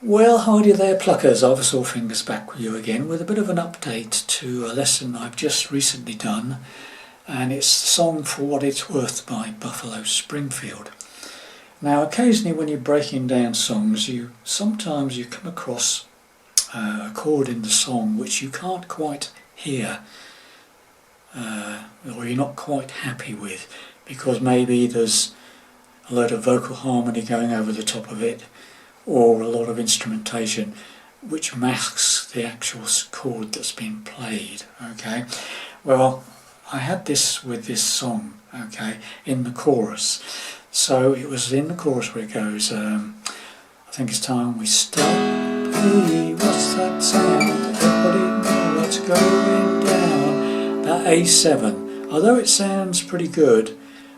Well, Heidi there, Pluckers. Ivysaur Fingers back with you again with a bit of an update to a lesson I've just recently done, and it's the song For What It's Worth by Buffalo Springfield. Now, occasionally when you're breaking down songs, sometimes you come across a chord in the song which you can't quite hear, or you're not quite happy with, because maybe there's a load of vocal harmony going over the top of it, or a lot of instrumentation which masks the actual chord that's been played. Okay, well, I had this with this song, okay, in the chorus. So it was in the chorus where it goes, I think it's time we stop. Hey, what's that sound? Everybody know what's going down. That A7, although it sounds pretty good,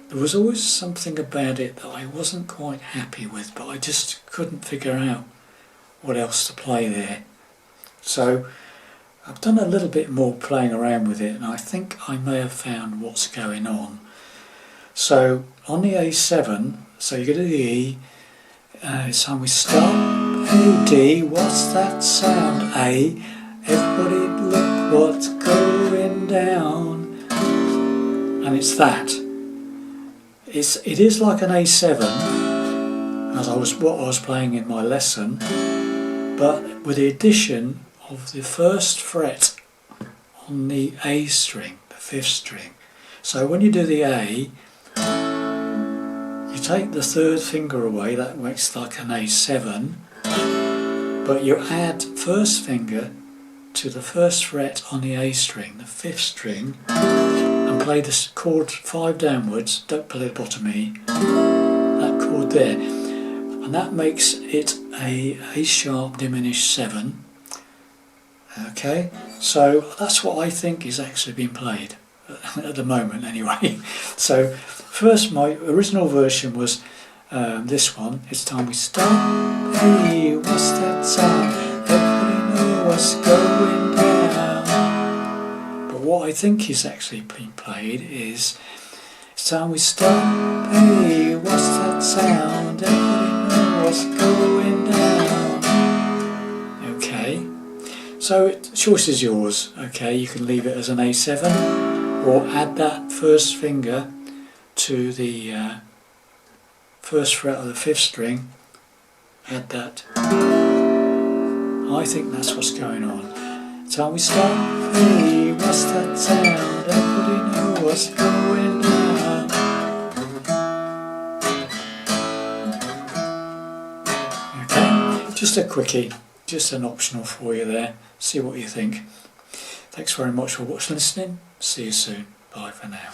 there was always something about it that I wasn't quite happy with, but I just couldn't figure out what else to play there. So I've done a little bit more playing around with it, and I think I may have found what's going on. So on the A7, so you go to the E, it's time we stop. Hey D, what's that sound? A, everybody look what's going down. And it's that. It is like an A7, as what I was playing in my lesson, but with the addition of the first fret on the A string, the 5th string. So when you do the A, you take the 3rd finger away, that makes like an A7, but you add 1st finger to the 1st fret on the A string, the 5th string, and play this chord 5 downwards, don't play the bottom E, that chord there, and that makes it a sharp diminished 7. Okay, so that's what I think is actually being played at the moment anyway. So first, my original version was this one, it's time we stop. Hey, what's that sound? Everybody know what's going down. What I think is actually being played is it's time we stop. Hey, what's that sound? Everybody know what's going down. Okay, so the choice is yours. Okay, you can leave it as an A7 or add that 1st finger to the 1st fret of the 5th string. Add that. I think that's what's going on. Time we stop. Hey, what's that sound? Everybody know what's going on. Okay, just a quickie, just an optional for you there. See what you think. Thanks very much for watching, listening. See you soon. Bye for now.